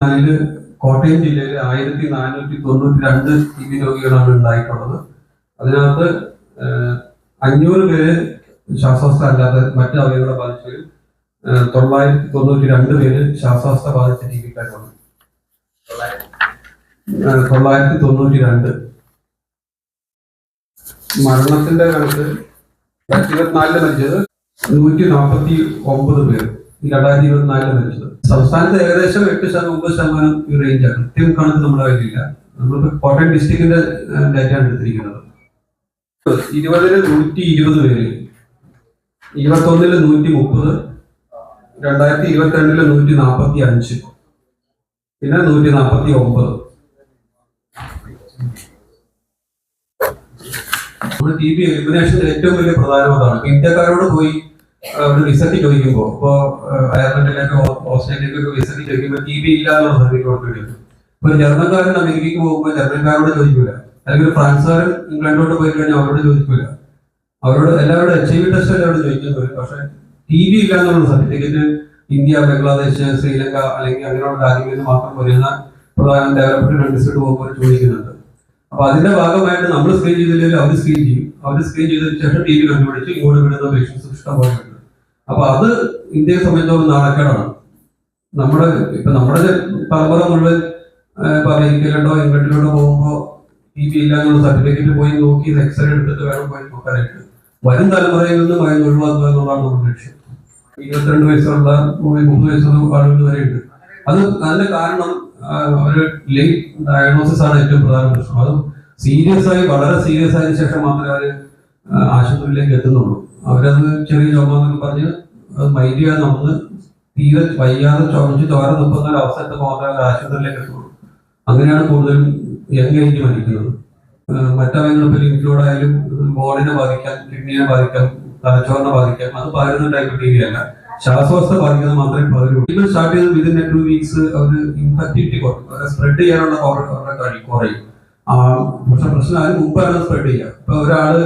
അതില് കോട്ടയം ജില്ലയിൽ 1492 TB രോഗികളാണ് ഉണ്ടായിട്ടുള്ളത്. അതിനകത്ത് 500 പേര് ശ്വാസോച്ഛ്വാസം അല്ലാതെ മറ്റു അവയവങ്ങളെ ബാധിച്ചവരും 992 പേര് ശ്വാസോച്ഛ്വാസം ബാധിച്ച TB-ക്കാരാണ്. 992. മരണത്തിന്റെ കണക്ക് 2024 മരിച്ചത് 149 പേര്. 2024 മരിച്ചത്. സംസ്ഥാനത്ത് ഏകദേശം 8-9% ഈ റേഞ്ചാണ്. കൃത്യം കണക്ക് നമ്മുടെ കയ്യിലില്ല. നമ്മളിപ്പോ കോട്ടയം ഡിസ്ട്രിക്റ്റിന്റെ ഡേറ്റയാണ് എടുത്തിരിക്കുന്നത്. 20-ല് 120 പേര്, 21-ല് 130, 2022-ല് 145, പിന്നെ 149. നമ്മുടെ TB എലിമിനേഷന്റെ ഏറ്റവും വലിയ പ്രധാനം അതാണ്. ഇന്ത്യക്കാരോട് പോയി ഒരു റിസൾട്ട് ചോദിക്കുമ്പോൾ, ഇപ്പോ അയർലൻഡിലേക്കോ ഓസ്ട്രേലിയയിലേക്കോ റിസൾട്ട് ചോദിക്കുമ്പോൾ TB ഇല്ല എന്നുള്ള സർട്ടിഫിക്കറ്റ് കൊടുക്കേണ്ടി. ഇപ്പൊ ജർമ്മൻകാരൻ അമേരിക്കക്ക് പോകുമ്പോൾ ജർമ്മൻകാരോട് ചോദിക്കൂല, അല്ലെങ്കിൽ ഫ്രാൻസുകാരൻ ഇംഗ്ലണ്ടിലോട്ട് പോയി കഴിഞ്ഞാൽ അവരോട് ചോദിക്കൂല. അവരോട് എല്ലാവരോടും HIV ടെസ്റ്റ് എല്ലാവരോട് ചോദിക്കുന്നത്. പക്ഷെ TB ഇല്ല എന്നുള്ള സർട്ടിഫിക്കറ്റ് ഇന്ത്യ, ബംഗ്ലാദേശ്, ശ്രീലങ്ക അല്ലെങ്കിൽ അങ്ങനെയുള്ള രാജ്യങ്ങളിൽ നിന്ന് മാത്രം വരുന്ന പ്രധാന ഡെവലപ്ഡ് കൺട്രീസിലോട്ട് പോകുമ്പോൾ ചോദിക്കുന്നുണ്ട്. അപ്പൊ അതിന്റെ ഭാഗമായിട്ട് നമ്മൾ സ്ക്രീൻ ചെയ്തില്ലെങ്കിൽ അവർ സ്ക്രീൻ ചെയ്യും. അവർ സ്ക്രീൻ ചെയ്തതിനു ശേഷം TB കണ്ടുപിടിച്ച് ഇങ്ങോട്ട് വിടുന്ന പേഷ്യൻസ് ഇഷ്ടം പോലെ ഉണ്ട്. അപ്പൊ അത് ഇന്ത്യയെ സംബന്ധിച്ചോളം നാണക്കേടാണ്. നമ്മുടെ തലമുറ മുഴുവൻ അമേരിക്കയിലോട്ടോ ഇംഗ്ലണ്ടിലോട്ടോ പോകുമ്പോൾ TB ഇല്ല എന്നുള്ള സർട്ടിഫിക്കറ്റ് പോയി നോക്കി എക്സ്റേ എടുത്തിട്ട് വേണം പോയി നോക്കാനായിട്ട്. വരും തലമുറയിൽ നിന്ന് മരുന്ന് ഒഴിവാക്കുക എന്നുള്ളതാണ് നമ്മുടെ ലക്ഷ്യം. 22 വയസ്സുള്ള 30 വയസ്സുള്ള ആളുകൾ വരെ ഉണ്ട്. അതിന്റെ കാരണം ഒരു ലേറ്റ് ഡയഗ്നോസിസ് ആണ് ഏറ്റവും പ്രധാന പ്രശ്നം. അത് വളരെ സീരിയസ് ആയതിനു ശേഷം മാത്രമേ അവര് ആശുപത്രിയിലേക്ക് എത്തുന്നുള്ളൂ. അവരത് ചെറിയ ചുമ എന്നൊക്കെ പറഞ്ഞ് അത് മൈൻഡ് ചെയ്യാതെ നടന്ന് തീരെ വയ്യാതെ ചുമച്ച് ചോര നിൽക്കുന്ന ഒരു അവസരത്തെ മാത്രമേ അവർ ആശുപത്രിയിലേക്ക് എത്തുള്ളൂ. അങ്ങനെയാണ് കൂടുതലും യങ് ഏജ് മരിക്കുന്നത്. മറ്റവയവങ്ങൾ ഇൻക്ലൂഡ് ആയാലും ബോഡിനെ ബാധിക്കാം, കിഡ്നിയെ ബാധിക്കാം, തലച്ചോറിനെ ബാധിക്കാം. അത് പകരുന്ന ടൈപ്പ് TB അല്ല, ശ്വാസവസ്ഥ ബാധിക്കുന്നത് മാത്രമേ പകരൂ. ട്രീറ്റ്മെന്റ് സ്റ്റാർട്ട് ചെയ്ത് വിതിൻ 2 വീക്സ് അവർ ഇൻഫെക്ടിവിറ്റി കുറയും, സ്പ്രെഡ് ചെയ്യാനുള്ള കുറയും. പക്ഷെ പ്രശ്നം അതിന് മുമ്പാണ് സ്പ്രെഡ് ചെയ്യുക. ഇപ്പൊ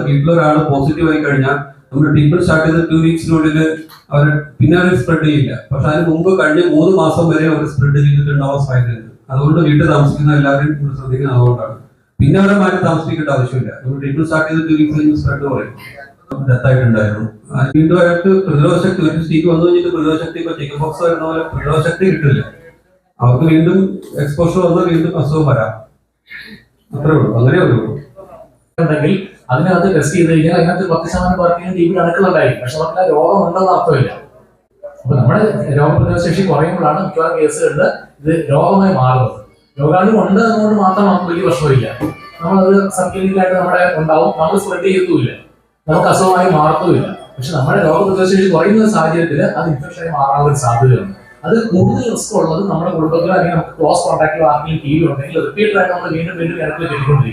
വീട്ടിലൊരാള് പോസിറ്റീവ് ആയി കഴിഞ്ഞാൽ നമ്മൾ ട്രീറ്റ്മെന്റ് സ്റ്റാർട്ട് ചെയ്ത് 2 വീക്സിനുള്ളിൽ അവർ പിന്നെ അവർ സ്പ്രെഡ് ചെയ്യില്ല. പക്ഷെ അതിന് മുമ്പ് കഴിഞ്ഞ 3 മാസം വരെ അവർ സ്പ്രെഡ് ചെയ്തിട്ടുണ്ടാവാൻ സാധ്യതയുണ്ട്. അതുകൊണ്ട് വീട്ടിൽ താമസിക്കുന്ന എല്ലാവരും ശ്രദ്ധിക്കുന്നത് അതുകൊണ്ടാണ്. പിന്നെ അവരെ മാറ്റി താമസിക്കേണ്ട ആവശ്യമില്ല. നമ്മൾ ട്രീറ്റ്മെന്റ് സ്റ്റാർട്ട് ചെയ്ത് 2 വീക്സ് കഴിഞ്ഞ് സ്പ്രെഡ് പറയും. ഡെത്തായിട്ടുണ്ടായിരുന്നു. വീണ്ടും അവർക്ക് പ്രതിരോധശക്തി ഒരു സ്റ്റേക്ക് വന്നു കഴിഞ്ഞിട്ട് പ്രതിരോധശക്തി ഇപ്പൊ ചിക്കൻ ബോക്സ് വരുന്ന പോലെ പ്രതിരോധശക്തി കിട്ടില്ല. അവർക്ക് വീണ്ടും എക്സ്പോഷർ വന്നാൽ വീണ്ടും അസുഖം വരാം. അത്രേ ഉള്ളൂ, അങ്ങനെ ഉള്ളൂ. ഉണ്ടെങ്കിൽ അതിനകത്ത് ടെസ്റ്റ് ചെയ്ത് കഴിഞ്ഞാൽ അതിനകത്ത് 10% പേർക്കും TB കണക്കുകളുണ്ടായിരിക്കും. പക്ഷെ അവർക്ക് രോഗം ഉണ്ടെന്ന് അർത്ഥമില്ല. അപ്പൊ നമ്മുടെ രോഗപ്രതിരോധശേഷി കുറയുമ്പോഴാണ് മിക്കവാറും കേസുകളിൽ ഇത് രോഗമായി മാറുന്നത്. രോഗാണു ഉണ്ട് എന്നുകൊണ്ട് മാത്രം നമുക്ക് വലിയ പ്രശ്നമില്ല. നമ്മളത് സബ് ക്ലിനിക്കലായിട്ട് നമ്മുടെ ഉണ്ടാവും, നമ്മൾ സ്പ്രെഡ് ചെയ്യത്തുമില്ല, നമുക്ക് അസുഖമായി മാറത്തുമില്ല. പക്ഷെ നമ്മുടെ രോഗപ്രതിരോധശേഷി കുറയുന്ന സാഹചര്യത്തിൽ അത് ഇൻഫെക്ഷനായി മാറാനുള്ള ഒരു സാധ്യതയുണ്ട്. അത് കൂടുതൽ റിസ്ക് ഉള്ളത് നമ്മുടെ കുടുംബത്തിലോ അല്ലെങ്കിൽ നമുക്ക് ക്ലോസ് കോൺടാക്റ്റിലോ ആർക്കെങ്കിലും TB ഉണ്ടെങ്കിൽ റിപ്പീറ്റഡ് ആയിട്ട് നമ്മൾ വീണ്ടും ഇടയ്ക്ക് കിട്ടിക്കൊണ്ടിരിക്കും.